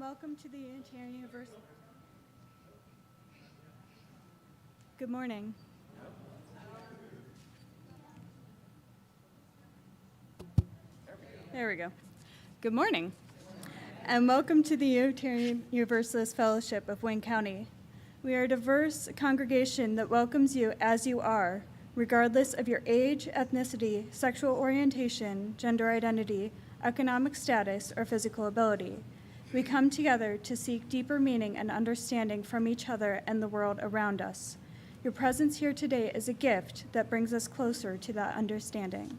welcome to the Unitarian Universal. Good morning. There we go. Good morning, and welcome to the Unitarian Universalist Fellowship of Wayne County. We are a diverse congregation that welcomes you as you are, regardless of your age, ethnicity, sexual orientation, gender identity, economic status, or physical ability. We come together to seek deeper meaning and understanding from each other and the world around us. Your presence here today is a gift that brings us closer to that understanding.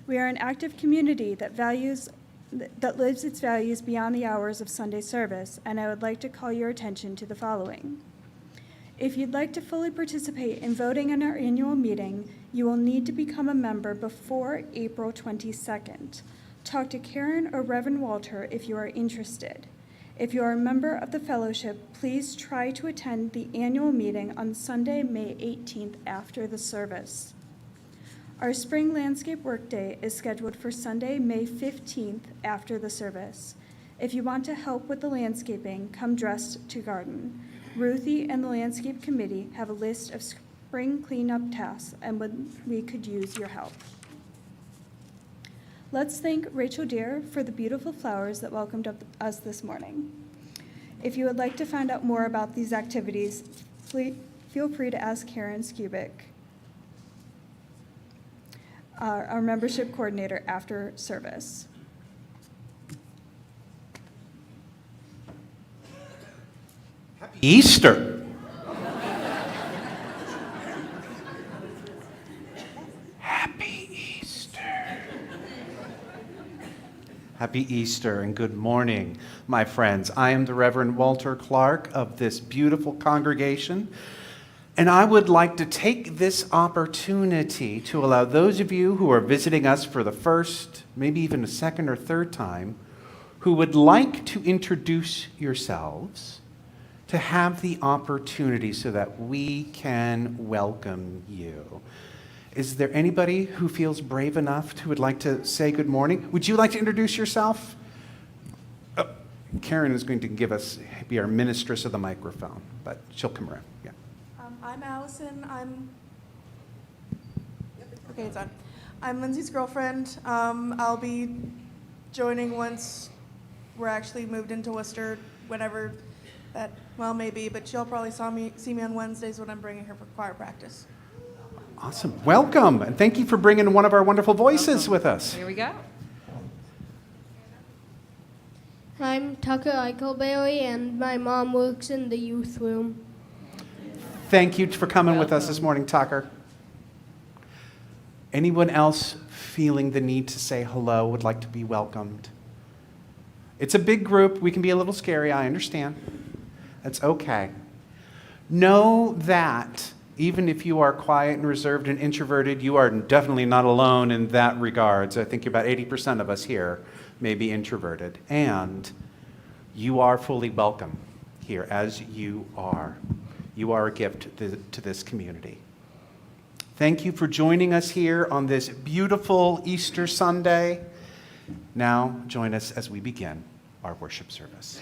We are an active community that lives its values beyond the hours of Sunday service, and I would like to call your attention to the following. If you'd like to fully participate in voting in our annual meeting, you will need to become a member before April 22nd. Talk to Karen or Reverend Walter if you are interested. If you are a member of the fellowship, please try to attend the annual meeting on Sunday, May 18th after the service. Our spring landscape workday is scheduled for Sunday, May 15th after the service. If you want to help with the landscaping, come dressed to garden. Ruthie and the landscape committee have a list of spring cleanup tasks, and we could use your help. Let's thank Rachel Deere for the beautiful flowers that welcomed us this morning. If you would like to find out more about these activities, feel free to ask Karen Skubik, our membership coordinator, after service. Happy Easter. Happy Easter. Happy Easter and good morning, my friends. I am the Reverend Walter Clark of this beautiful congregation, and I would like to take this opportunity to allow those of you who are visiting us for the first, maybe even a second or third time, who would like to introduce yourselves, to have the opportunity so that we can welcome you. Is there anybody who feels brave enough who would like to say good morning? Would you like to introduce yourself? Oh, Karen is going to be our mistress of the microphone, but she'll come around. Yeah. I'm Allison. Okay, it's on. I'm Lindsay's girlfriend. I'll be joining once we're actually moved into Worcester, whenever that, maybe, but she'll probably see me on Wednesdays when I'm bringing her for choir practice. Awesome. Welcome, and thank you for bringing one of our wonderful voices with us. Here we go. I'm Tucker Eichelberry, and my mom works in the youth room. Thank you for coming with us this morning, Tucker. Anyone else feeling the need to say hello, would like to be welcomed? It's a big group. We can be a little scary, I understand. That's okay. Know that even if you are quiet and reserved and introverted, you are definitely not alone in that regard. So I think about 80% of us here may be introverted. And you are fully welcome here as you are. You are a gift to this community. Thank you for joining us here on this beautiful Easter Sunday. Now join us as we begin our worship service.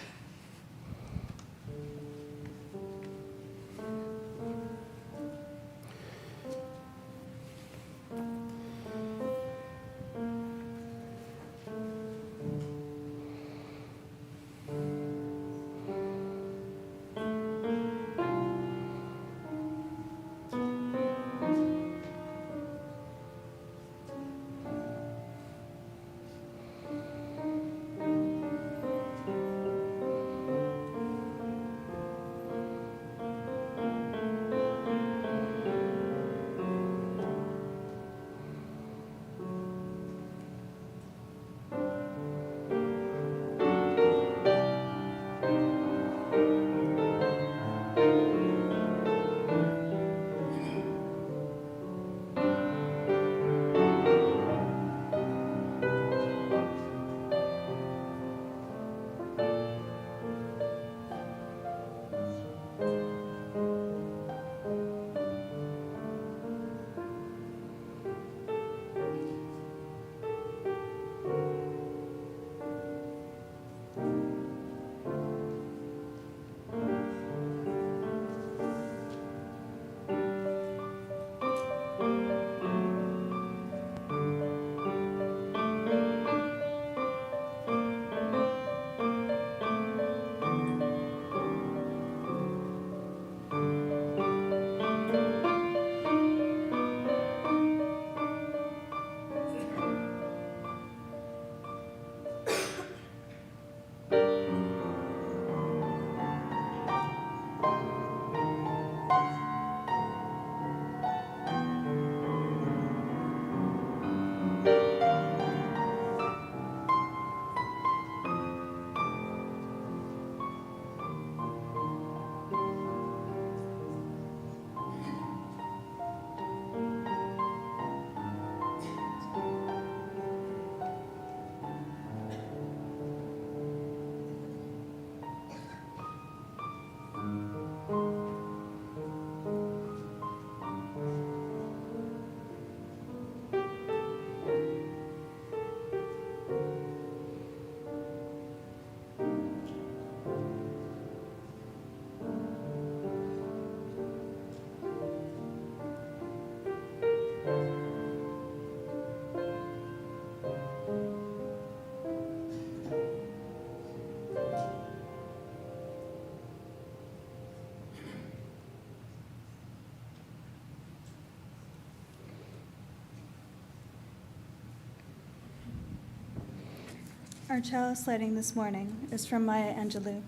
Our chalice lighting this morning is from Maya Angelou.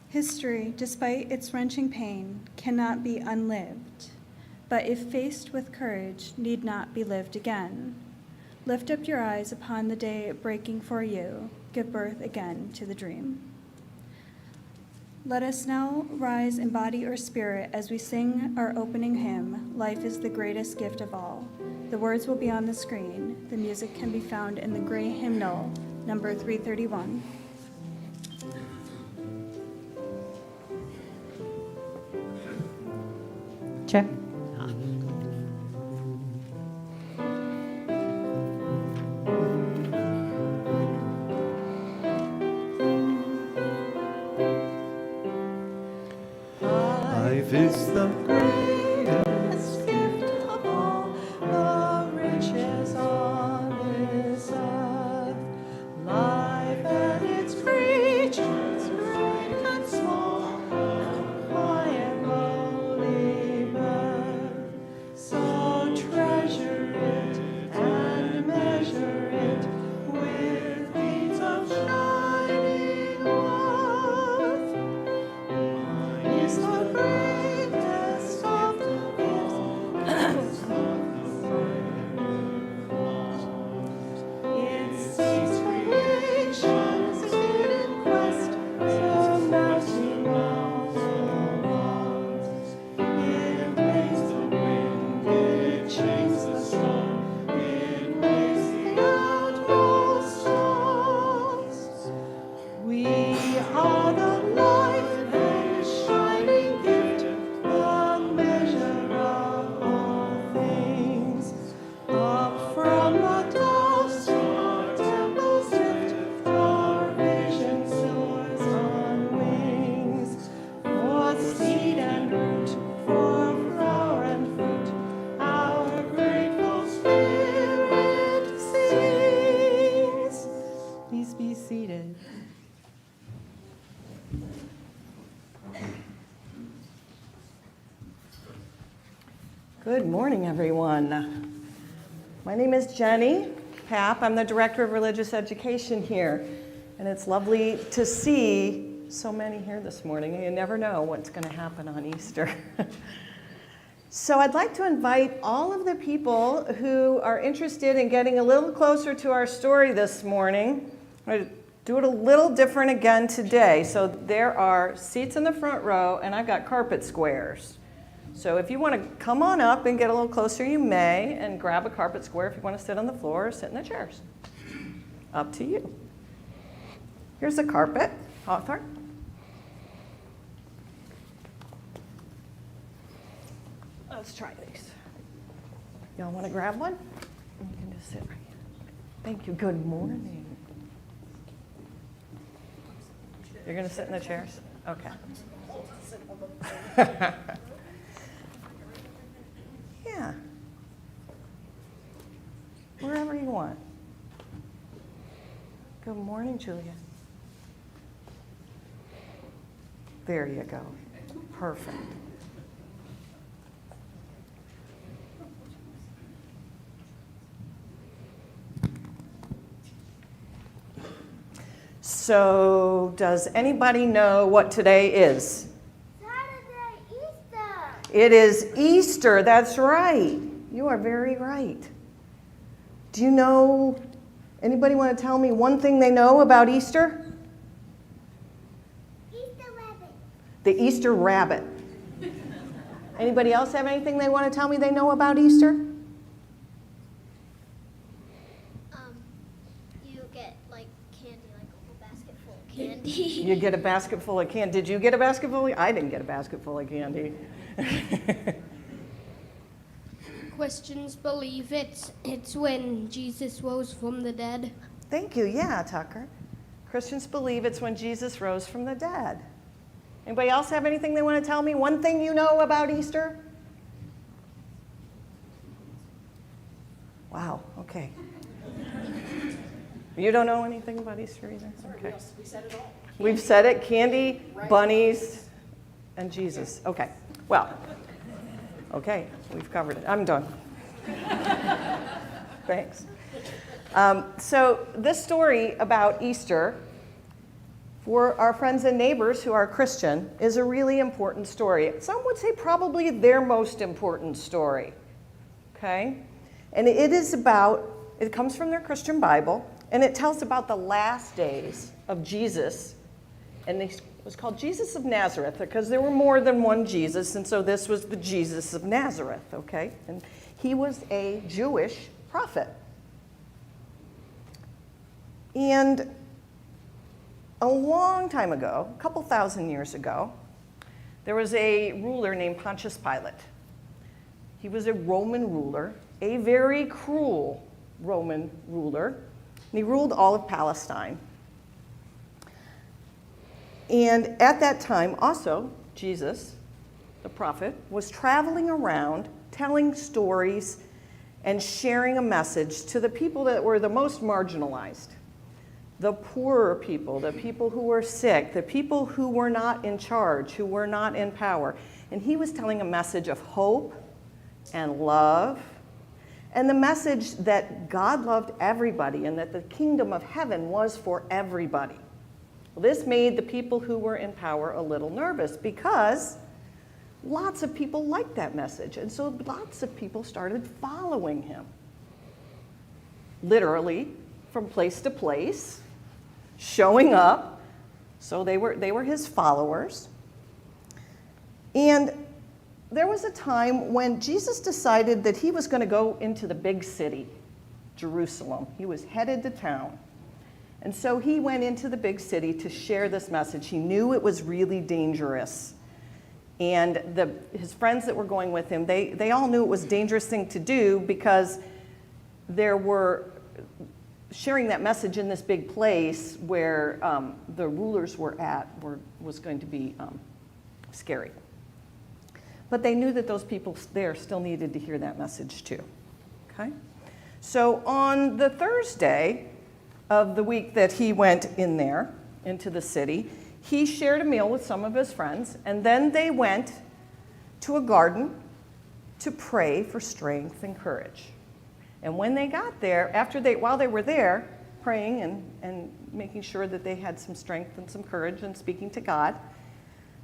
History, despite its wrenching pain, cannot be unlived, but if faced with courage, need not be lived again. Lift up your eyes upon the day breaking for you, give birth again to the dream. Let us now rise in body or spirit as we sing our opening hymn, Life is the Greatest Gift of All. The words will be on the screen. The music can be found in the gray hymnal, number 331. Check. Life is the Greatest gift of all, the riches on this earth. Life and its creatures, great and small, high and lowly birth. So treasure it and measure it with beads of shining worth. Is the greatest of gifts. It seeks creation's hidden quest to mountain walls and walls. It makes the wind, it shakes the storm, it makes the outmost stars. We are the life and shining gift, the measure of all things. Up from the dust, our temples lift, our vision soars on wings. For seed and root, for flower and fruit, our grateful spirit sings. Please be seated. Good morning, everyone. My name is Jenny Papp. I'm the Director of Religious Education here. And it's lovely to see so many here this morning. You never know what's going to happen on Easter. So I'd like to invite all of the people who are interested in getting a little closer to our story this morning. I'm going to do it a little different again today. So there are seats in the front row, and I've got carpet squares. So if you want to come on up and get a little closer, you may, and grab a carpet square if you want to sit on the floor or sit in the chairs. Up to you. Here's the carpet. Hawthorne. Let's try these. Y'all want to grab one? You can just sit right here. Thank you. Good morning. You're going to sit in the chairs? Okay. Yeah. Wherever you want. Good morning, Julia. There you go. Perfect. So, does anybody know what today is? Saturday, Easter. It is Easter, that's right. You are very right. Do you know, anybody want to tell me one thing they know about Easter? Easter rabbit. The Easter rabbit. Anybody else have anything they want to tell me they know about Easter? You get like candy, like a whole basket full of candy. You get a basket full of candy. Did you get a basket full? I didn't get a basket full of candy. Christians believe it's when Jesus rose from the dead. Thank you. Yeah, Tucker. Christians believe it's when Jesus rose from the dead. Anybody else have anything they want to tell me? One thing you know about Easter? Wow, okay. You don't know anything about Easter either? Okay. Yes, we said it all. We've said it, candy, bunnies, and Jesus. Okay, well, okay, we've covered it. I'm done. Thanks. So this story about Easter, for our friends and neighbors who are Christian, is a really important story. Some would say probably their most important story, okay? And it comes from their Christian Bible, and it tells about the last days of Jesus. And it was called Jesus of Nazareth because there were more than one Jesus, and so this was the Jesus of Nazareth, okay? And he was a Jewish prophet. And a long time ago, a couple thousand years ago, there was a ruler named Pontius Pilate. He was a Roman ruler, a very cruel Roman ruler, and he ruled all of Palestine. And at that time, also, Jesus, the prophet, was traveling around telling stories and sharing a message to the people that were the most marginalized. The poorer people, the people who were sick, the people who were not in charge, who were not in power. And he was telling a message of hope and love, and the message that God loved everybody and that the kingdom of heaven was for everybody. Well, this made the people who were in power a little nervous because lots of people liked that message. And so lots of people started following him, literally from place to place, showing up. So they were his followers. And there was a time when Jesus decided that he was going to go into the big city, Jerusalem. He was headed to town. And so he went into the big city to share this message. He knew it was really dangerous. And his friends that were going with him, they all knew it was a dangerous thing to do because there were sharing that message in this big place where the rulers were at was going to be scary. But they knew that those people there still needed to hear that message too. Okay? So on the Thursday of the week that he went in there, into the city, he shared a meal with some of his friends, and then they went to a garden to pray for strength and courage. And when they got there, while they were there praying and making sure that they had some strength and some courage and speaking to God,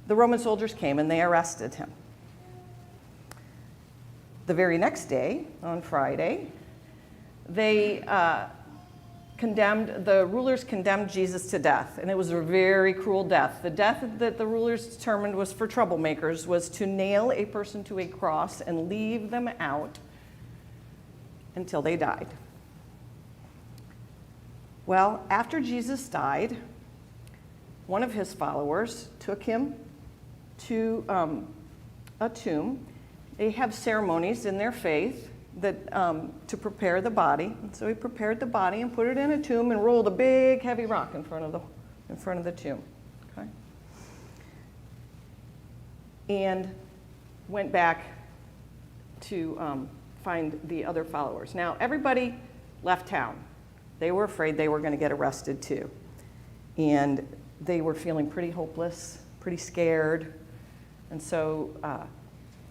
the Roman soldiers came and they arrested him. The very next day, on Friday, the rulers condemned Jesus to death, and it was a very cruel death. The death that the rulers determined was for troublemakers was to nail a person to a cross and leave them out until they died. Well, after Jesus died, one of his followers took him to a tomb. They have ceremonies in their faith that to prepare the body. And so he prepared the body and put it in a tomb and rolled a big heavy rock in front of the tomb. Okay? And went back to find the other followers. Now, everybody left town. They were afraid they were going to get arrested too. And they were feeling pretty hopeless, pretty scared. And so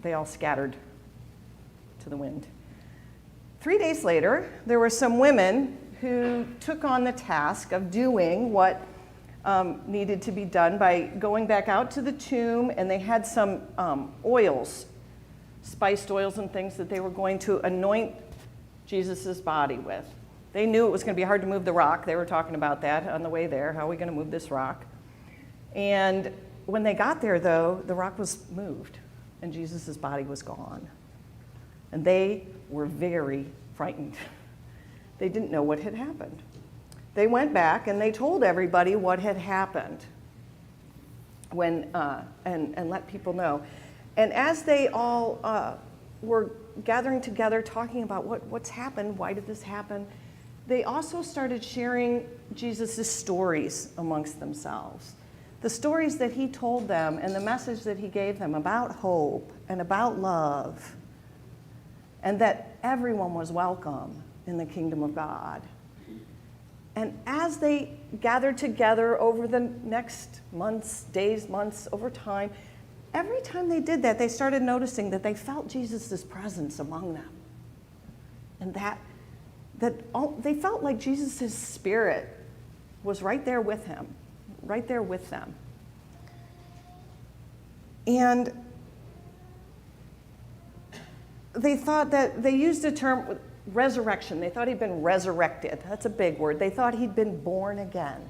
they all scattered to the wind. 3 days later, there were some women who took on the task of doing what needed to be done by going back out to the tomb, and they had some oils, spiced oils and things that they were going to anoint Jesus' body with. They knew it was going to be hard to move the rock. They were talking about that on the way there. How are we going to move this rock? And when they got there, though, the rock was moved, and Jesus' body was gone. And they were very frightened. They didn't know what had happened. They went back and they told everybody what had happened and let people know. And as they all were gathering together, talking about what's happened, why did this happen, they also started sharing Jesus' stories amongst themselves. The stories that he told them and the message that he gave them about hope and about love, and that everyone was welcome in the kingdom of God. And as they gathered together over the next months, days, months, over time, every time they did that, they started noticing that they felt Jesus' presence among them. And that they felt like Jesus' spirit was right there with him, right there with them. And they thought that, they used the term resurrection. They thought he'd been resurrected. That's a big word. They thought he'd been born again.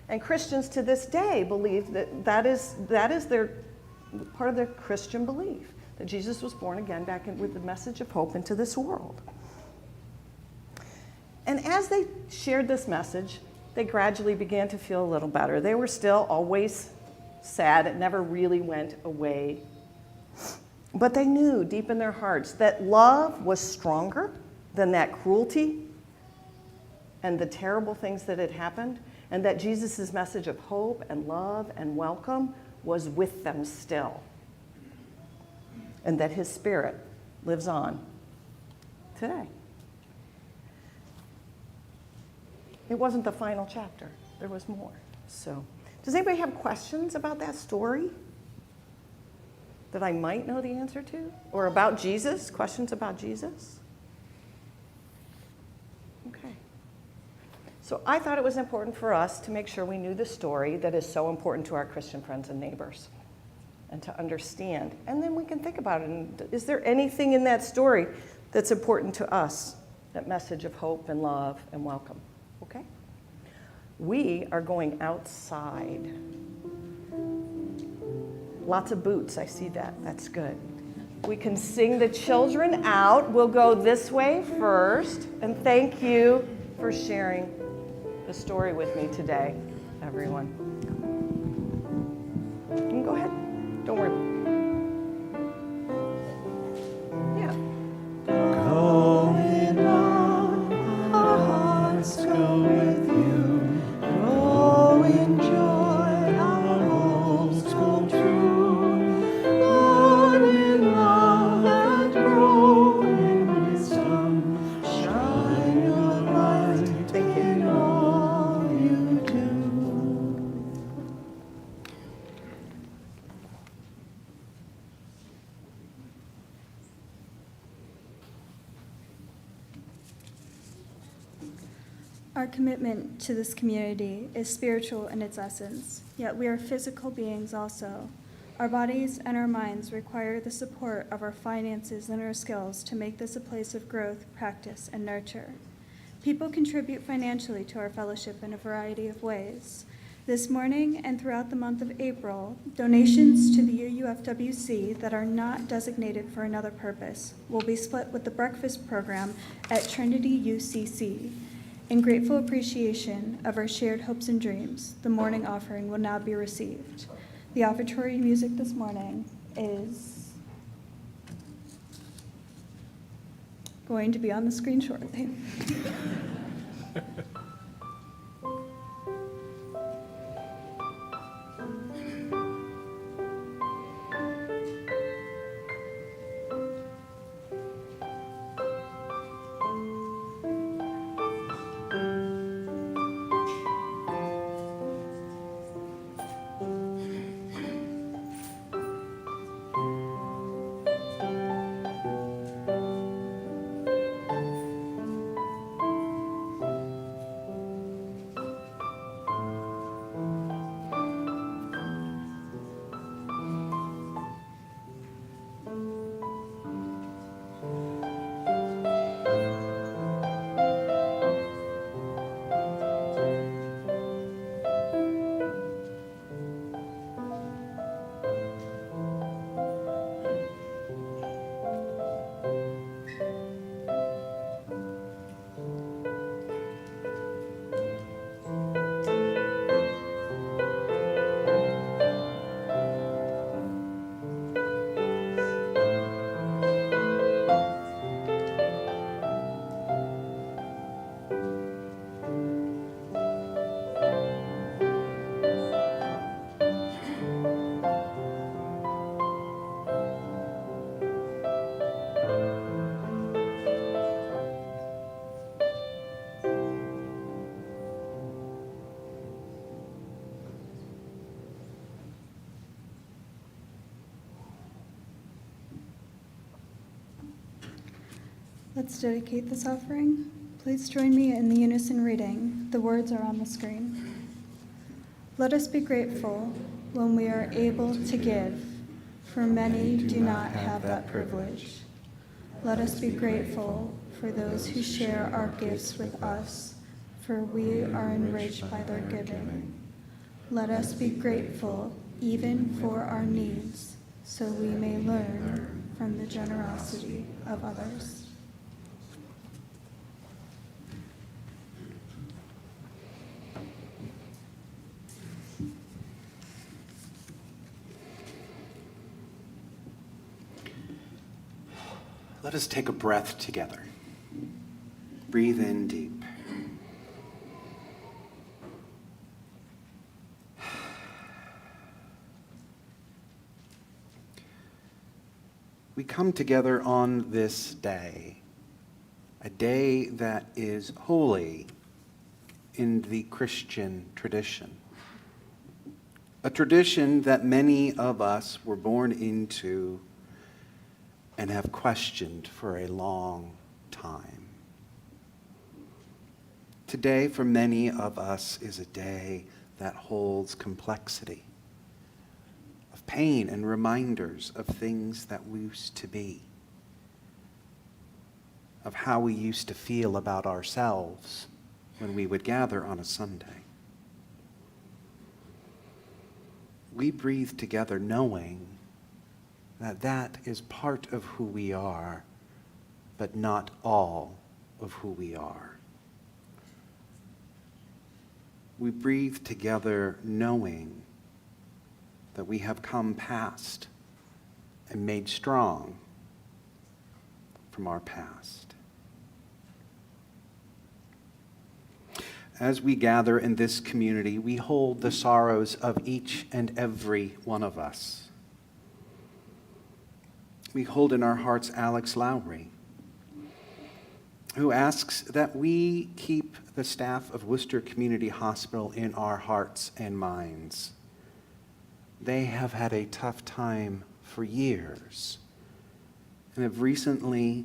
And Christians to this day believe that is their part of their Christian belief, that Jesus was born again back with the message of hope into this world. And as they shared this message, they gradually began to feel a little better. They were still always sad. It never really went away. But they knew deep in their hearts that love was stronger than that cruelty and the terrible things that had happened, and that Jesus' message of hope and love and welcome was with them still, and that his spirit lives on today. It wasn't the final chapter. There was more. So, does anybody have questions about that story that I might know the answer to? Or about Jesus? Questions about Jesus? Okay. So I thought it was important for us to make sure we knew the story that is so important to our Christian friends and neighbors, and to understand. And then we can think about it. And is there anything in that story that's important to us? That message of hope and love and welcome. Okay? We are going outside. Lots of boots, I see that. That's good. We can sing the children out. We'll go this way first. And thank you for sharing the story with me today, everyone. You can go ahead. Don't worry. Yeah. Going on, our hearts go with you. Grow in joy, our hopes come true. Learn in love and grow in wisdom. Shine your light in all you do. Our commitment to this community is spiritual in its essence, yet we are physical beings also. Our bodies and our minds require the support of our finances and our skills to make this a place of growth, practice, and nurture. People contribute financially to our fellowship in a variety of ways. This morning and throughout the month of April, donations to the UUFWC that are not designated for another purpose will be split with the breakfast program at Trinity UCC. In grateful appreciation of our shared hopes and dreams, the morning offering will now be received. The offertory music this morning is going to be on the screen shortly. Let's dedicate this offering. Please join me in the unison reading. The words are on the screen. Let us be grateful when we are able to give, for many do not have that privilege. Let us be grateful for those who share our gifts with us, for we are enriched by their giving. Let us be grateful even for our needs, so we may learn from the generosity of others. Let us take a breath together. Breathe in deep. We come together on this day, a day that is holy in the Christian tradition, a tradition that many of us were born into and have questioned for a long time. Today, for many of us, is a day that holds complexity, of pain and reminders of things that we used to be, of how we used to feel about ourselves when we would gather on a Sunday. We breathe together knowing that that is part of who we are, but not all of who we are. We breathe together knowing that we have come past and made strong from our past. As we gather in this community, we hold the sorrows of each and every one of us. We hold in our hearts Alex Lowry, who asks that we keep the staff of Worcester Community Hospital in our hearts and minds. They have had a tough time for years and have recently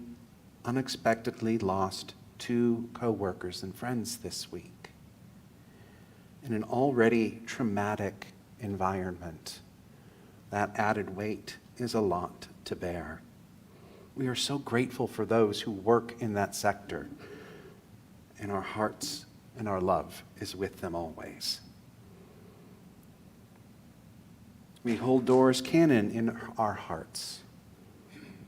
unexpectedly lost 2 co-workers and friends this week. In an already traumatic environment, that added weight is a lot to bear. We are so grateful for those who work in that sector, and our hearts and our love is with them always. We hold Doris Cannon in our hearts.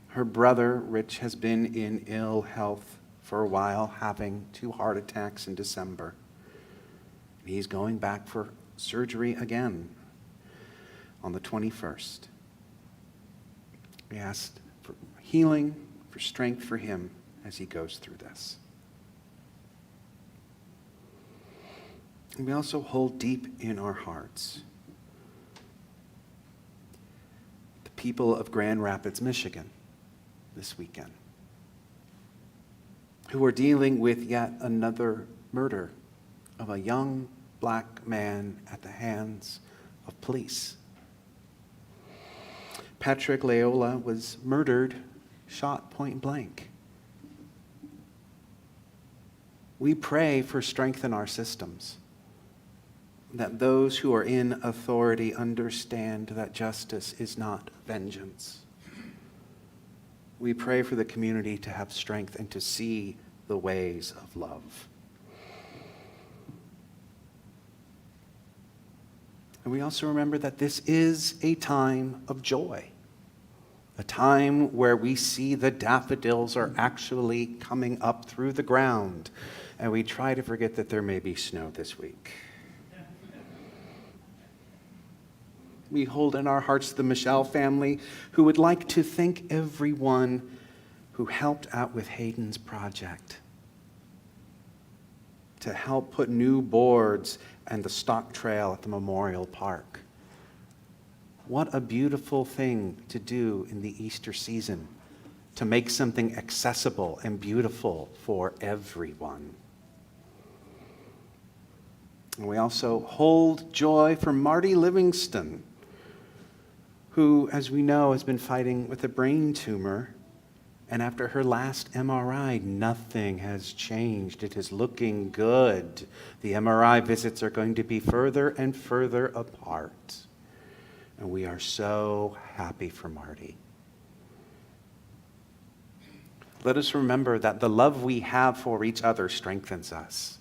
Her brother, Rich, has been in ill health for a while, having 2 heart attacks in December. He's going back for surgery again on the 21st. We ask for healing, for strength for him as he goes through this. And we also hold deep in our hearts the people of Grand Rapids, Michigan this weekend, who are dealing with yet another murder of a young black man at the hands of police. Patrick Leola was murdered, shot point blank. We pray for strength in our systems, that those who are in authority understand that justice is not vengeance. We pray for the community to have strength and to see the ways of love. And we also remember that this is a time of joy, a time where we see the daffodils are actually coming up through the ground, and we try to forget that there may be snow this week. We hold in our hearts the Michelle family, who would like to thank everyone who helped out with Hayden's project to help put new boards and the stock trail at the Memorial Park. What a beautiful thing to do in the Easter season, to make something accessible and beautiful for everyone. And we also hold joy for Marty Livingston, who, as we know, has been fighting with a brain tumor And after her last MRI, nothing has changed. It is looking good. The MRI visits are going to be further and further apart. And we are so happy for Marty. Let us remember that the love we have for each other strengthens us.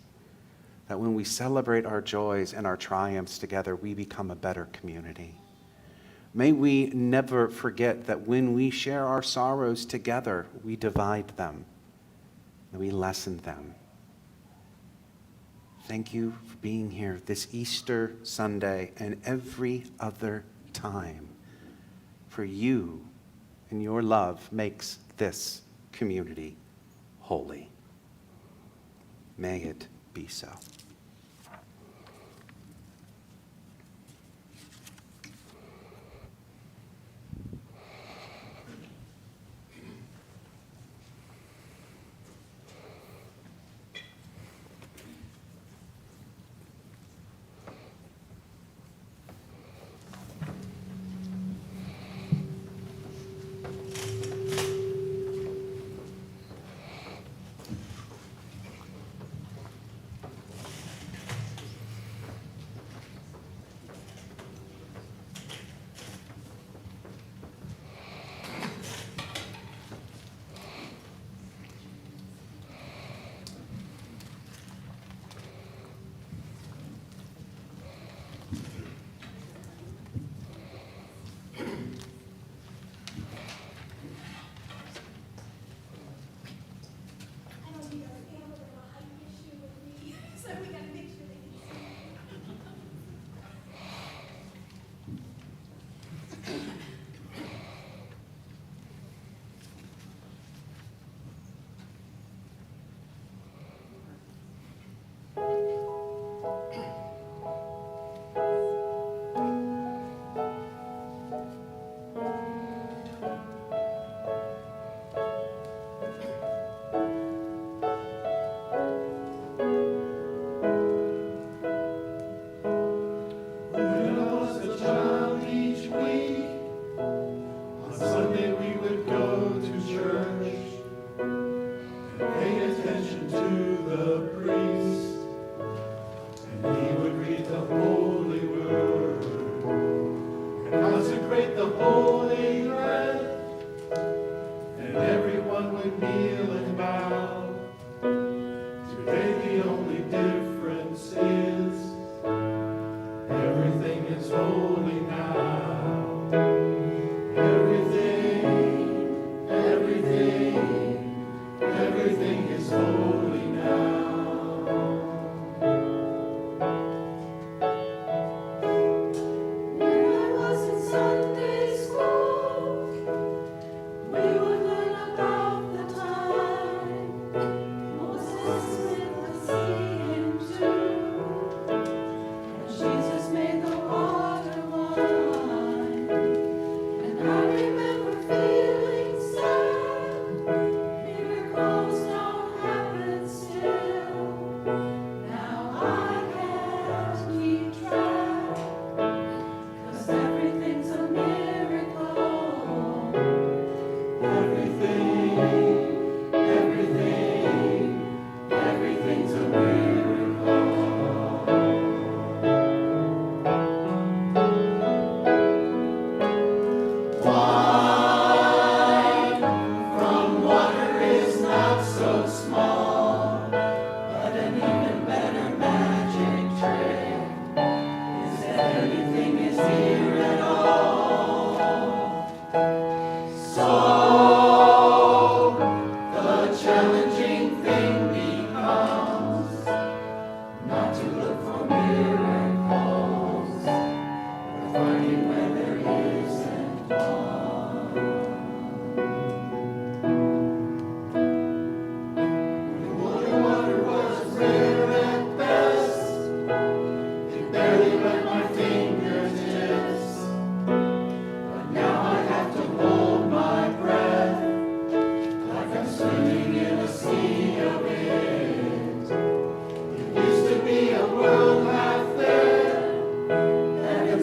That when we celebrate our joys and our triumphs together, we become a better community. May we never forget that when we share our sorrows together, we divide them, and we lessen them. Thank you for being here this Easter Sunday and every other time. For you and your love makes this community holy. May it be so.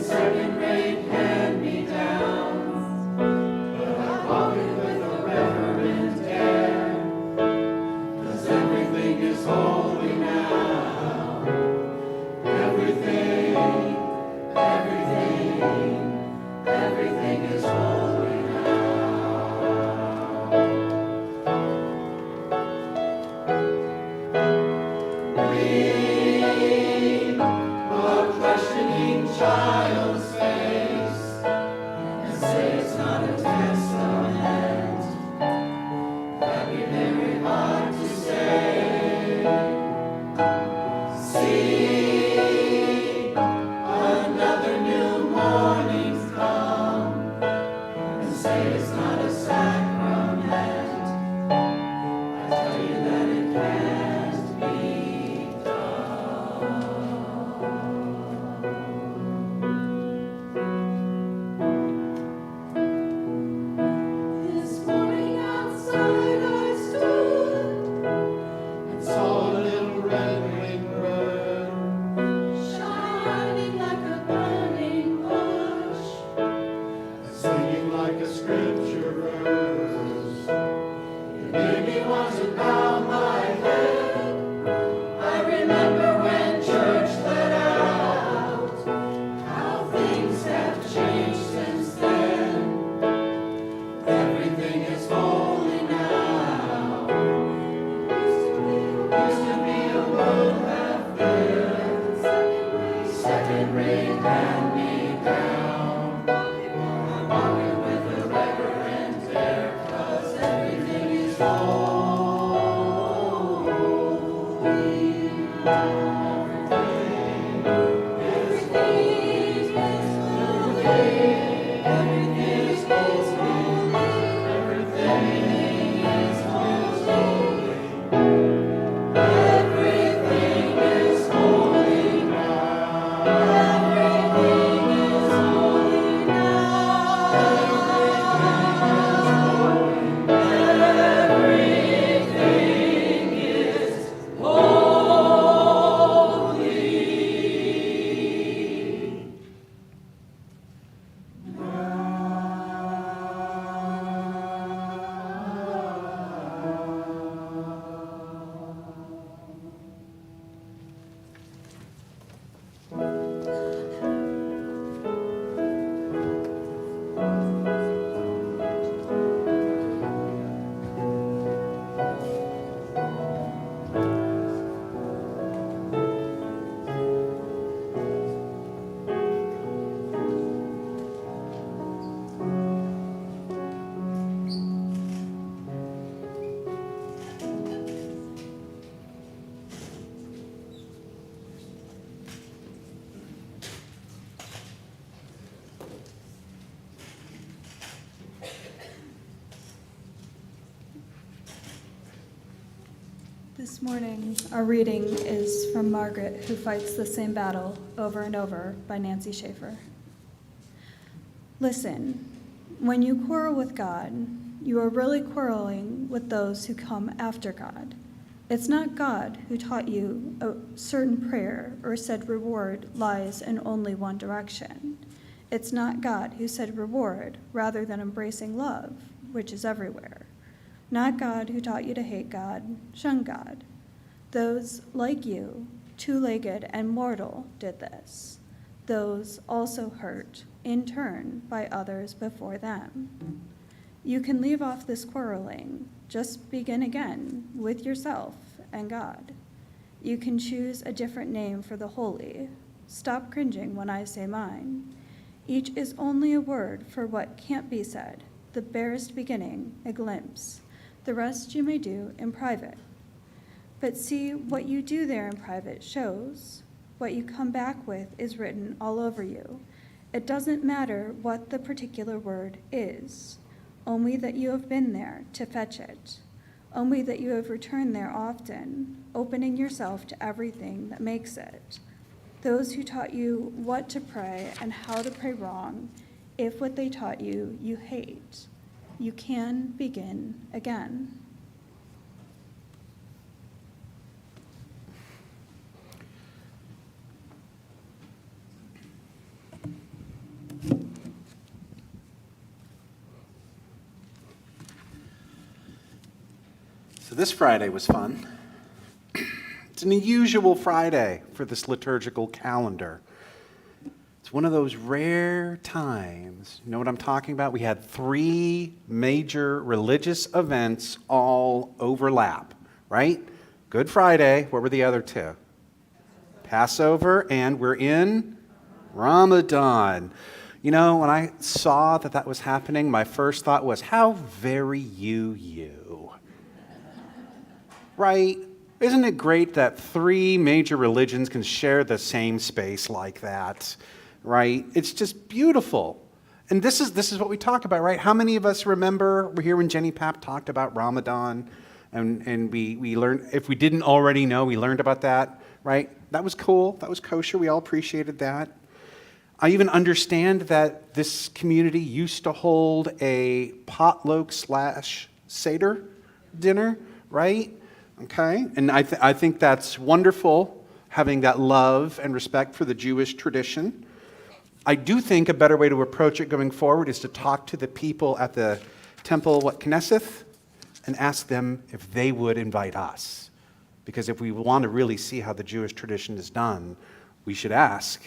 Second-rate hand-me-downs, but I walk it with a reverent This morning, our reading is from Margaret, Who Fights the Same Battle Over and Over by Nancy Schaefer. Listen, when you quarrel with God, you are really quarreling with those who come after God. It's not God who taught you a certain prayer or said reward lies in only one direction. It's not God who said reward rather than embracing love, which is everywhere. Not God who taught you to hate God, shun God. Those like you, two-legged and mortal, did this. Those also hurt, in turn, by others before them. You can leave off this quarreling. Just begin again with yourself and God. You can choose a different name for the holy. Stop cringing when I say mine. Each is only a word for what can't be said, the barest beginning, a glimpse. The rest you may do in private. But see, what you do there in private shows. What you come back with is written all over you. It doesn't matter what the particular word is, only that you have been there to fetch it, only that you have returned there often, opening yourself to everything that makes it. Those who taught you what to pray and how to pray wrong, if what they taught you you hate, you can begin again. So this Friday was fun. It's an unusual Friday for this liturgical calendar. It's one of those rare times. You know what I'm talking about? We had 3 major religious events all overlap, right? Good Friday. What were the other 2? Passover, and we're in Ramadan. You know, when I saw that that was happening, my first thought was, how very you. Right? Isn't it great that 3 major religions can share the same space like that? Right? It's just beautiful. And this is what we talk about, right? How many of us remember, we're here when Jenny Papp talked about Ramadan, and we learned, if we didn't already know, we learned about that, right? That was cool. That was kosher. We all appreciated that. I even understand that this community used to hold a potluck/Seder dinner, right? Okay, and I think that's wonderful, having that love and respect for the Jewish tradition. I do think a better way to approach it going forward is to talk to the people at the temple, Knesset, and ask them if they would invite us. Because if we want to really see how the Jewish tradition is done, we should ask.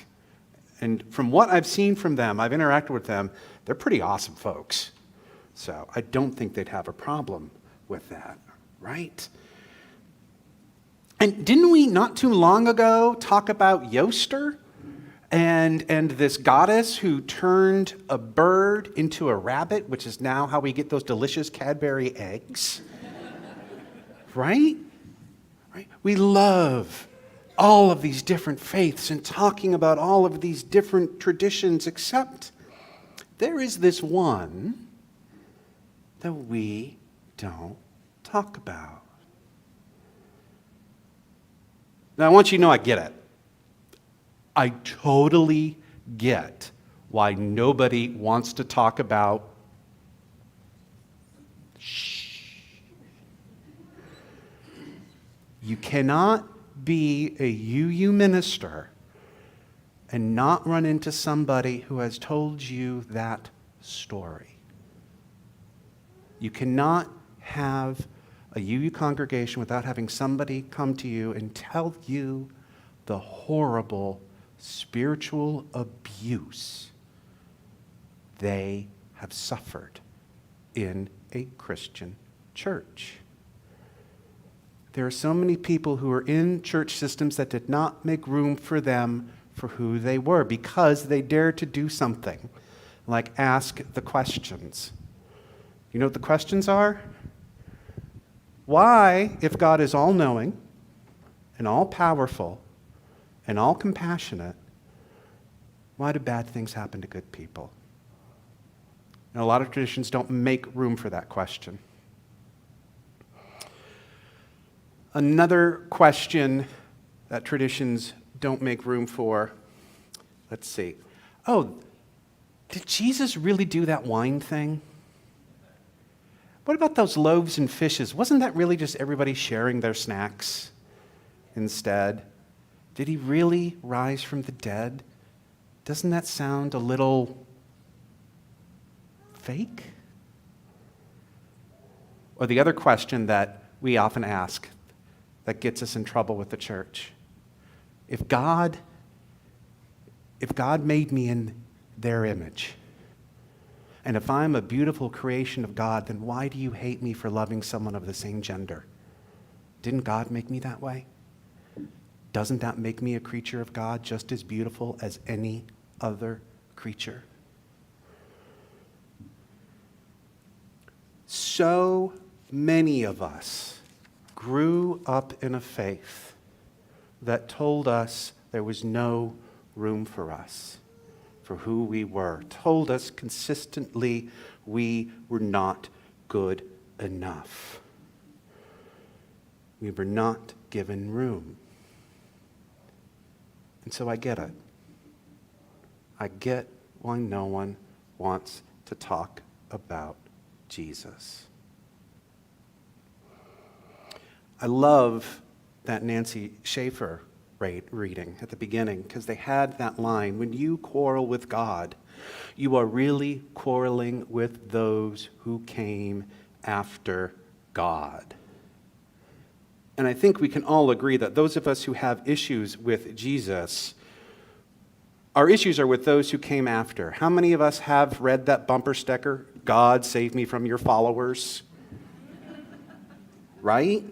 And from what I've seen from them, I've interacted with them, they're pretty awesome folks. So I don't think they'd have a problem with that, right? And didn't we not too long ago talk about Yoster and this goddess who turned a bird into a rabbit, which is now how we get those delicious Cadbury eggs? Right? Right? We love all of these different faiths and talking about all of these different traditions, except there is this one that we don't talk about. Now, I want you to know I get it. I totally get why nobody wants to talk about You cannot be a UU minister and not run into somebody who has told you that story. You cannot have a UU congregation without having somebody come to you and tell you the horrible spiritual abuse they have suffered in a Christian church. There are so many people who are in church systems that did not make room for them for who they were because they dared to do something like ask the questions. You know what the questions are? Why, if God is all-knowing and all-powerful and all-compassionate, why do bad things happen to good people? And a lot of traditions don't make room for that question. Another question that traditions don't make room for, let's see. Oh, did Jesus really do that wine thing? What about those loaves and fishes? Wasn't that really just everybody sharing their snacks instead? Did he really rise from the dead? Doesn't that sound a little fake? Or the other question that we often ask that gets us in trouble with the church. If God made me in their image, and if I'm a beautiful creation of God, then why do you hate me for loving someone of the same gender? Didn't God make me that way? Doesn't that make me a creature of God just as beautiful as any other creature? So many of us grew up in a faith that told us there was no room for us, for who we were, told us consistently we were not good enough. We were not given room. And so I get it. I get why no one wants to talk about Jesus. I love that Nancy Schaefer reading at the beginning because they had that line, when you quarrel with God, you are really quarreling with those who came after God. And I think we can all agree that those of us who have issues with Jesus, our issues are with those who came after. How many of us have read that bumper sticker, God save me from your followers? Right?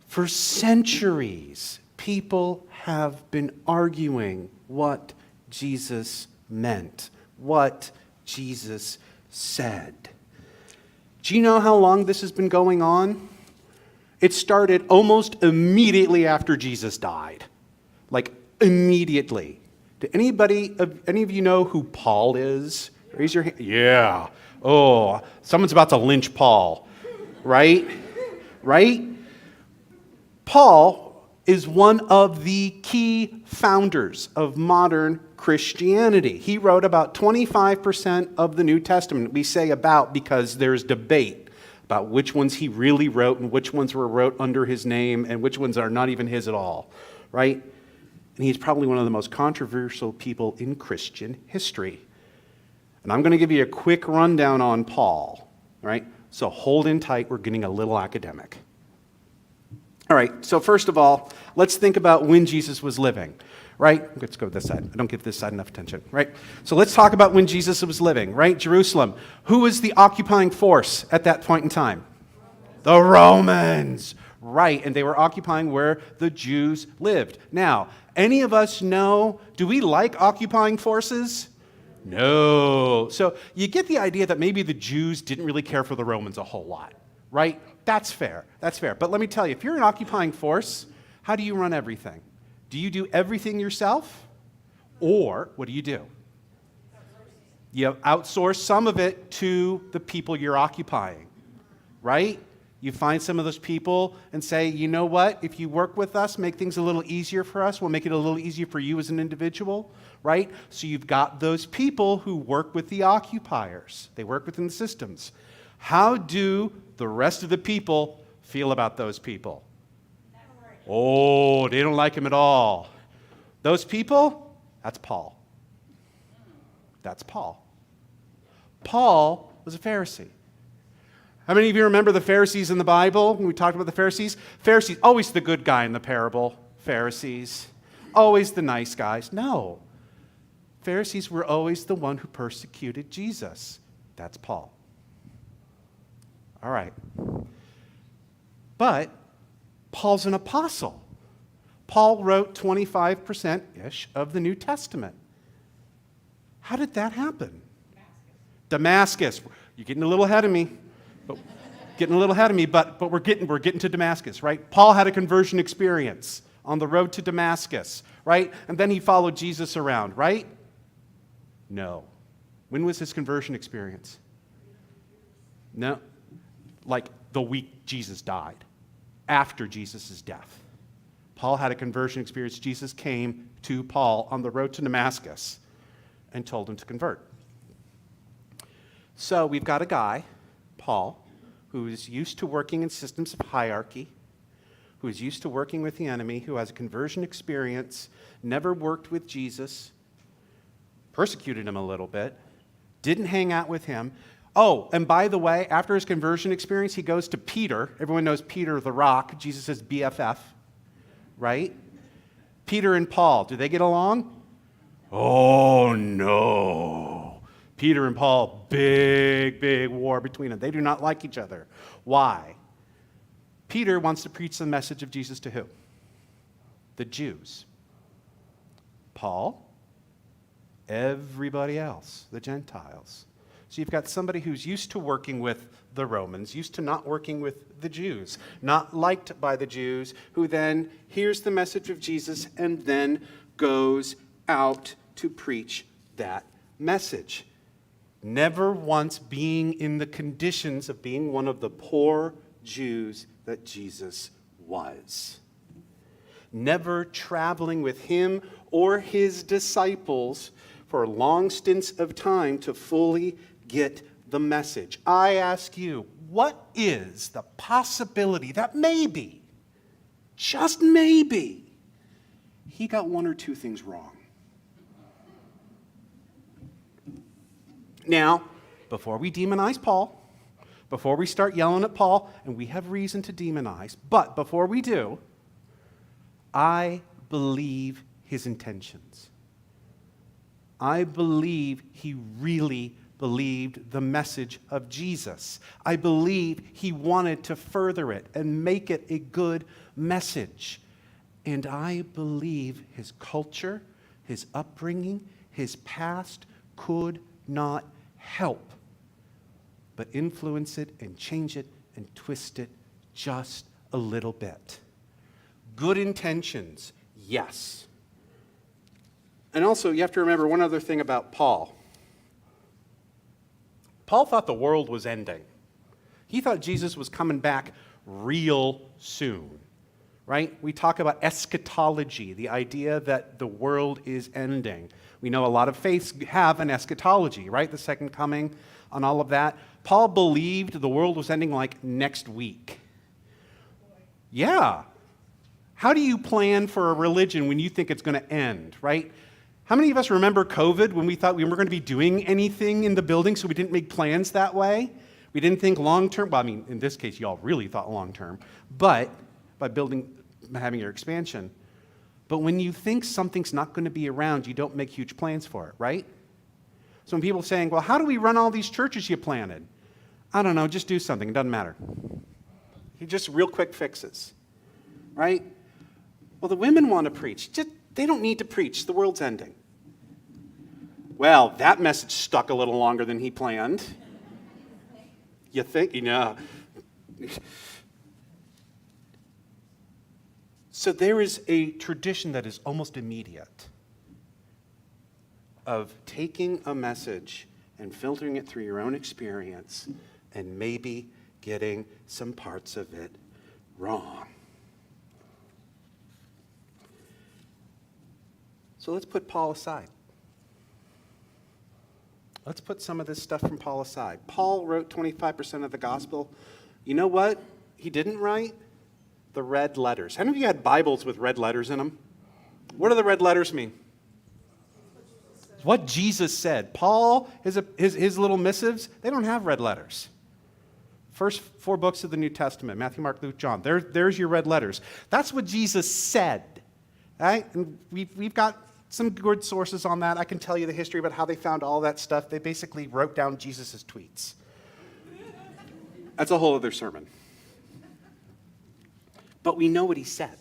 For centuries, people have been arguing what Jesus meant, what Jesus said. Do you know how long this has been going on? It started almost immediately after Jesus died. Like, immediately. Do any of you know who Paul is? Raise your hand. Yeah. Oh, someone's about to lynch Paul. Right? Right? Paul is one of the key founders of modern Christianity. He wrote about 25% of the New Testament. We say about because there's debate about which ones he really wrote and which ones were wrote under his name and which ones are not even his at all, right? And he's probably one of the most controversial people in Christian history. And I'm going to give you a quick rundown on Paul, right? So hold in tight, we're getting a little academic. All right, so first of all, let's think about when Jesus was living, right? Let's go this side. I don't give this side enough attention, right? So let's talk about when Jesus was living, right? Jerusalem. Who was the occupying force at that point in time? The Romans, right? And they were occupying where the Jews lived. Now, any of us know, do we like occupying forces? No. So you get the idea that maybe the Jews didn't really care for the Romans a whole lot, right? That's fair. That's fair. But let me tell you, if you're an occupying force, How do you run everything? Do you do everything yourself? Or what do? You outsource some of it to the people you're occupying, right? You find some of those people and say, you know what? If you work with us, make things a little easier for us, we'll make it a little easier for you as an individual, right? So you've got those people who work with the occupiers. They work within the systems. How do the rest of the people feel about those people? Oh, they don't like him at all. Those people, that's Paul. That's Paul. Paul was a Pharisee. How many of you remember the Pharisees in the Bible when we talked about the Pharisees? Pharisees, always the good guy in the parable. Pharisees, always the nice guys. No. Pharisees were always the one who persecuted Jesus. That's Paul. All right. But Paul's an apostle. Paul wrote 25%-ish of the New Testament. How did that happen? Damascus. You're getting a little ahead of me. But we're getting to Damascus, right? Paul had a conversion experience on the road to Damascus, right? And then he followed Jesus around, right? No. When was his conversion experience? No. Like the week Jesus died, after Jesus' death. Paul had a conversion experience. Jesus came to Paul on the road to Damascus and told him to convert. So we've got a guy, Paul, who is used to working in systems of hierarchy, who is used to working with the enemy, who has a conversion experience, never worked with Jesus, persecuted him a little bit, didn't hang out with him. Oh, and by the way, after his conversion experience, he goes to Peter. Everyone knows Peter the Rock, Jesus' BFF, right? Peter and Paul, do they get along? Oh, no. Peter and Paul, big war between them. They do not like each other. Why? Peter wants to preach the message of Jesus to who? The Jews. Paul, everybody else, the Gentiles. So you've got somebody who's used to working with the Romans, used to not working with the Jews, not liked by the Jews, who then hears the message of Jesus and then goes out to preach that message. Never once being in the conditions of being one of the poor Jews that Jesus was. Never traveling with him or his disciples for long stints of time to fully get the message. I ask you, what is the possibility that maybe, just maybe, he got one or two things wrong? Now, before we demonize Paul, before we start yelling at Paul, and we have reason to demonize, but before we do, I believe his intentions. I believe he really believed the message of Jesus. I believe he wanted to further it and make it a good message. And I believe his culture, his upbringing, his past could not help but influence it and change it and twist it just a little bit. Good intentions, yes. And also, you have to remember one other thing about Paul. Paul thought the world was ending. He thought Jesus was coming back real soon, right? We talk about eschatology, the idea that the world is ending. We know a lot of faiths have an eschatology, right? The second coming and all of that. Paul believed the world was ending like next week. Yeah. How do you plan for a religion when you think it's going to end, right? How many of us remember COVID when we thought we weren't going to be doing anything in the building, so we didn't make plans that way? We didn't think long-term. Well, I mean, in this case, you all really thought long-term, but by having your expansion. But when you think something's not going to be around, you don't make huge plans for it, right? So when people are saying, well, how do we run all these churches you planted? I don't know, just do something. It doesn't matter. Just real quick fixes, right? Well, the women want to preach. They don't need to preach. The world's ending. Well, that message stuck a little longer than he planned. You think, So there is a tradition that is almost immediate of taking a message and filtering it through your own experience and maybe getting some parts of it wrong. So let's put Paul aside. Let's put some of this stuff from Paul aside. Paul wrote 25% of the gospel. You know what he didn't write? The red letters. How many of you had Bibles with red letters in them? What do the red letters mean? What Jesus said. Paul, his little missives, they don't have red letters. First 4 books of the New Testament, Matthew, Mark, Luke, John. There's your red letters. That's what Jesus said. Right? And we've got some good sources on that. I can tell you the history about how they found all that stuff. They basically wrote down Jesus' tweets. That's a whole other sermon. But we know what he said.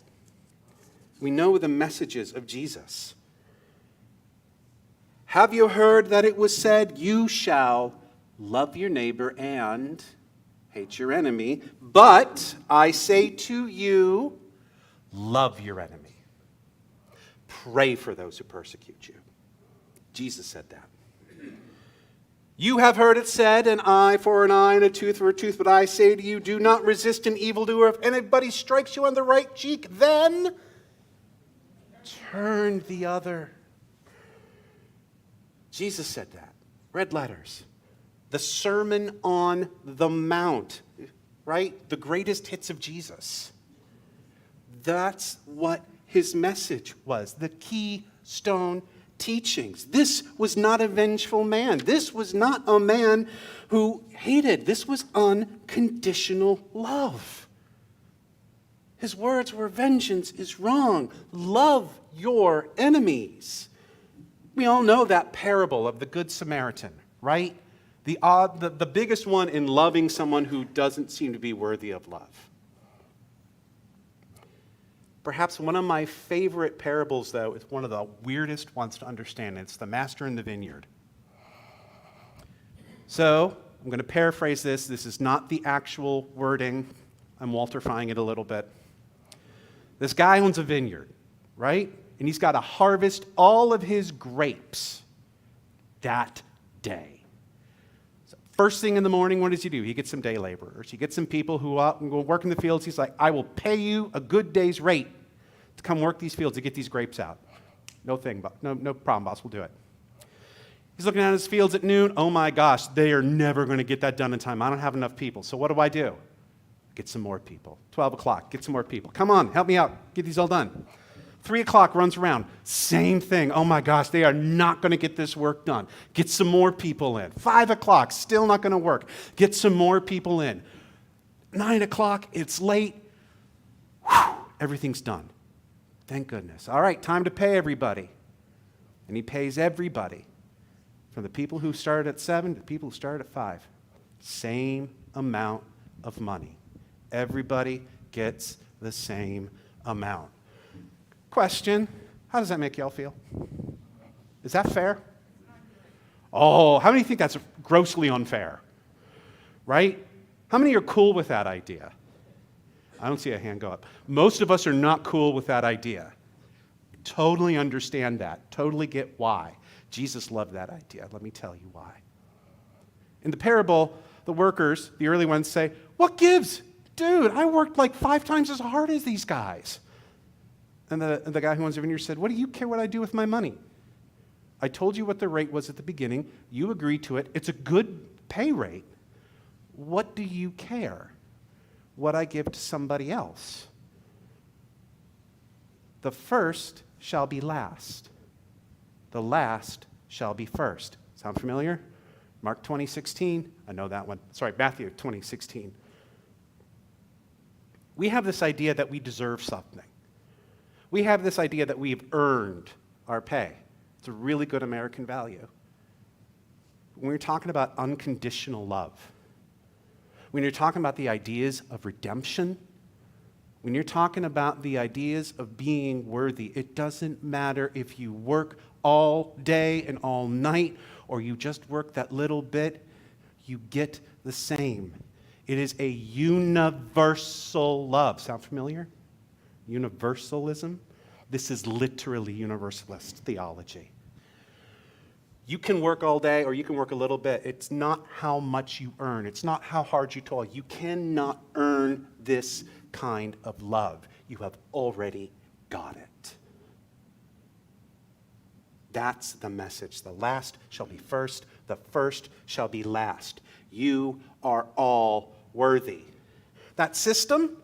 We know the messages of Jesus. Have you heard that it was said, you shall love your neighbor and hate your enemy? But I say to you, love your enemy. Pray for those who persecute you. Jesus said that. You have heard it said, an eye for an eye and a tooth for a tooth. But I say to you, do not resist an evildoer. If anybody strikes you on the right cheek, then turn the other. Jesus said that. Red letters. The Sermon on the Mount, right? The greatest hits of Jesus. That's what his message was, the keystone teachings. This was not a vengeful man. This was not a man who hated. This was unconditional love. His words were, vengeance is wrong. Love your enemies. We all know that parable of the Good Samaritan, right? The biggest one in loving someone who doesn't seem to be worthy of love. Perhaps one of my favorite parables, though, is one of the weirdest ones to understand. It's the master in the vineyard. So, I'm going to paraphrase this. This is not the actual wording. I'm Walterifying it a little bit. This guy owns a vineyard, right? And he's got to harvest all of his grapes that day. So first thing in the morning, what does he do? He gets some day laborers. He gets some people who out and go work in the fields. He's like, I will pay you a good day's rate to come work these fields to get these grapes out. No problem, boss. We'll do it. He's looking at his fields at noon. Oh my gosh, they are never going to get that done in time. I don't have enough people. So what do? Get some more people. 12 o'clock, get some more people. Come on, help me out. Get these all done. 3 o'clock runs around. Same thing. Oh my gosh, they are not going to get this work done. Get some more people in. 5 o'clock, still not going to work. Get some more people in. 9 o'clock, it's late. Whew, everything's done. Thank goodness. All right, time to pay everybody. And he pays everybody. From the people who started at 7 to the people who started at 5. Same amount of money. Everybody gets the same amount. Question, how does that make y'all feel? Is that fair? Oh, how many think that's grossly unfair? Right? How many are cool with that idea? I don't see a hand go up. Most of us are not cool with that idea. Totally understand that. Totally get why. Jesus loved that idea. Let me tell you why. In the parable, the workers, the early ones say, what gives? Dude, I worked like 5 times as hard as these guys. And the guy who owns the vineyard said, what do you care what I do with my money? I told you what the rate was at the beginning. You agreed to it. It's a good pay rate. What do you care what I give to somebody else? The first shall be last. The last shall be first. Sound familiar? Mark 20:16. I know that one. Sorry, Matthew 20:16. We have this idea that we deserve something. We have this idea that we've earned our pay. It's a really good American value. When we're talking about unconditional love, when you're talking about the ideas of redemption, when you're talking about the ideas of being worthy, it doesn't matter if you work all day and all night or you just work that little bit, you get the same. It is a universal love. Sound familiar? Universalism. This is literally universalist theology. You can work all day or you can work a little bit. It's not how much you earn. It's not how hard you toil. You cannot earn this kind of love. You have already got it. That's the message. The last shall be first. The first shall be last. You are all worthy. That system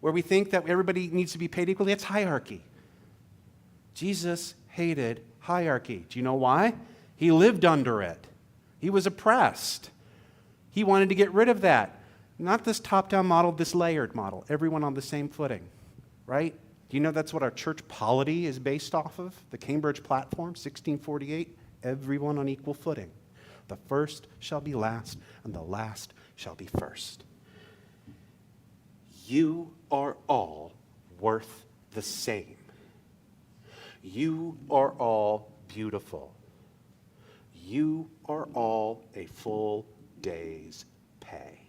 where we think that everybody needs to be paid equally, it's hierarchy. Jesus hated hierarchy. Do you know why? He lived under it. He was oppressed. He wanted to get rid of that. Not this top-down model, this layered model. Everyone on the same footing, right? Do you know that's what our church polity is based off of? The Cambridge Platform, 1648, everyone on equal footing. The first shall be last, and the last shall be first. You are all worth the same. You are all beautiful. You are all a full day's pay.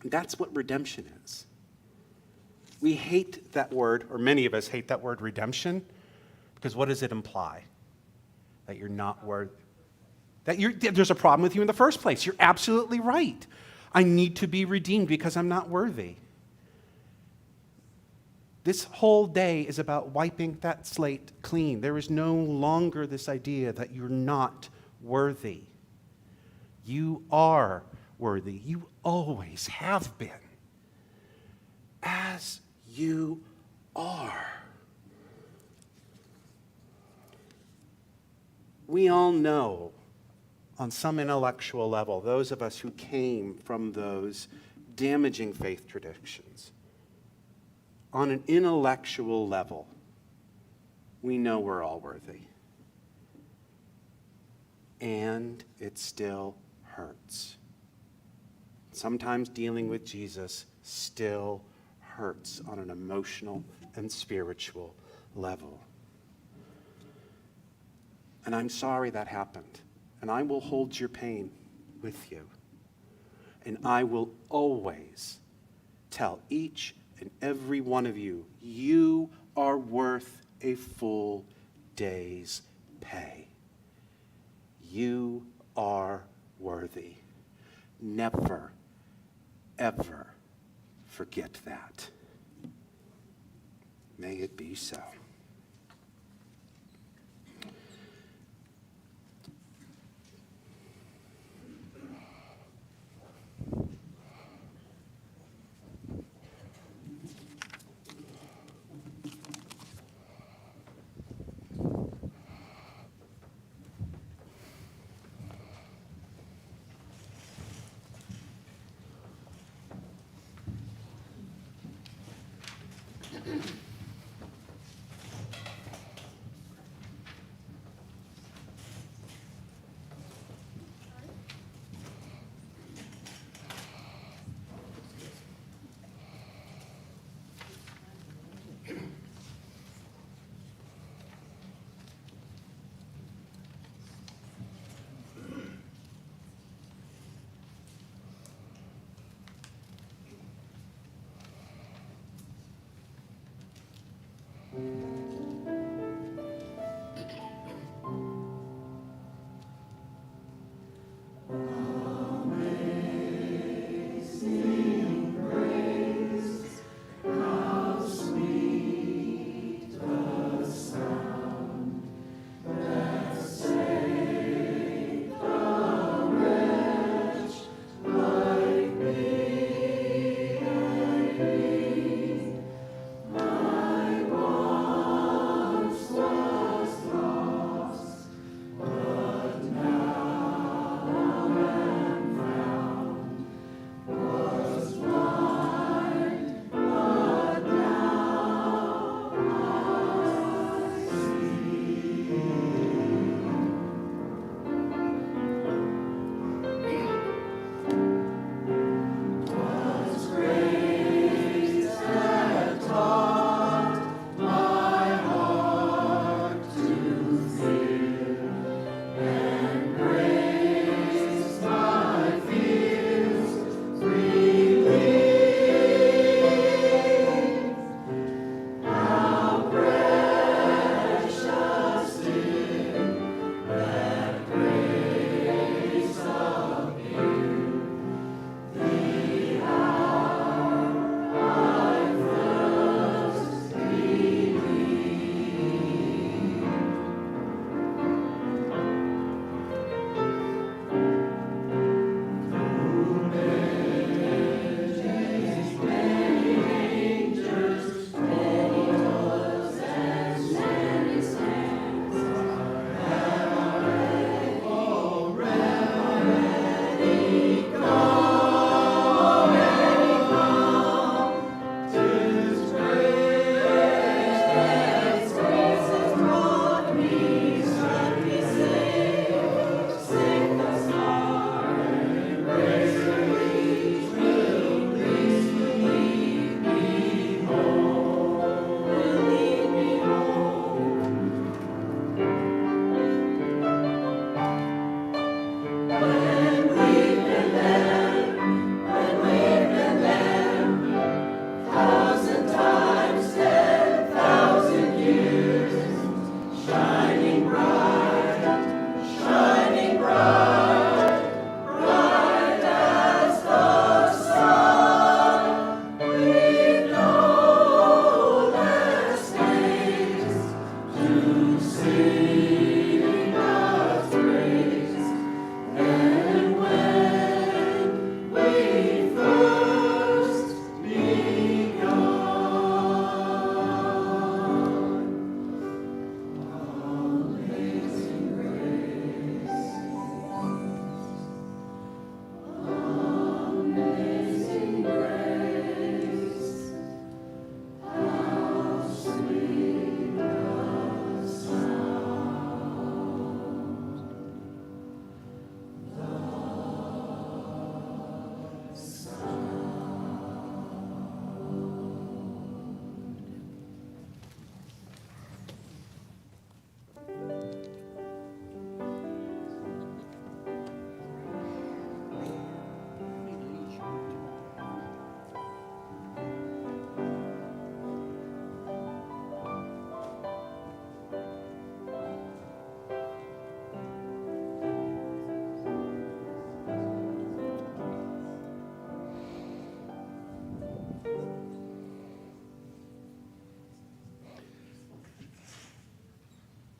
That's what redemption is. We hate that word, or many of us hate that word redemption, because what does it imply? That you're not worth, that there's a problem with you in the first place. You're absolutely right. I need to be redeemed because I'm not worthy. This whole day is about wiping that slate clean. There is no longer this idea that you're not worthy. You are worthy. You always have been. As you are. We all know, on some intellectual level, those of us who came from those damaging faith traditions, on an intellectual level, we know we're all worthy. And it still hurts. Sometimes dealing with Jesus still hurts on an emotional and spiritual level. And I'm sorry that happened. And I will hold your pain with you. And I will always tell each and every one of you, you are worth a full day's pay. You are worthy. Never, ever forget that. May it be so.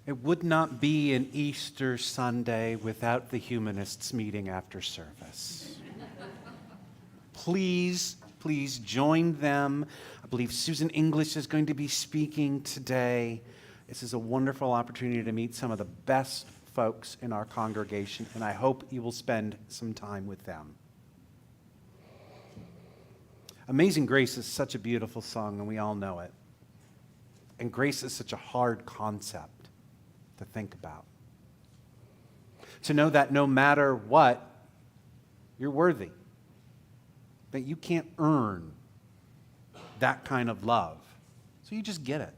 It would not be an Easter Sunday without the humanists meeting after service. Please join them. I believe Susan English is going to be speaking today. This is a wonderful opportunity to meet some of the best folks in our congregation, and I hope you will spend some time with them. Amazing Grace is such a beautiful song, and we all know it. And grace is such a hard concept to think about. To know that no matter what, you're worthy. That you can't earn that kind of love. So you just get it.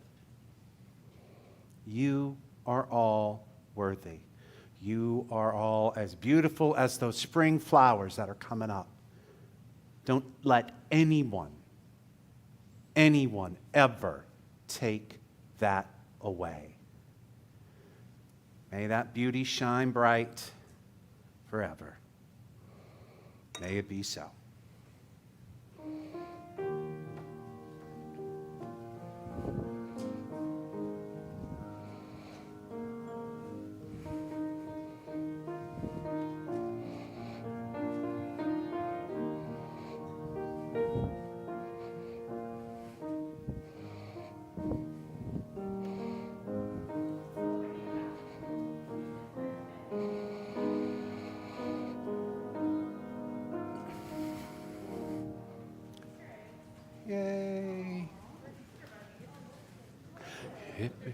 You are all worthy. You are all as beautiful as those spring flowers that are coming up. Don't let anyone ever take that away. May that beauty shine bright forever. May it be so. Yay. Hippie.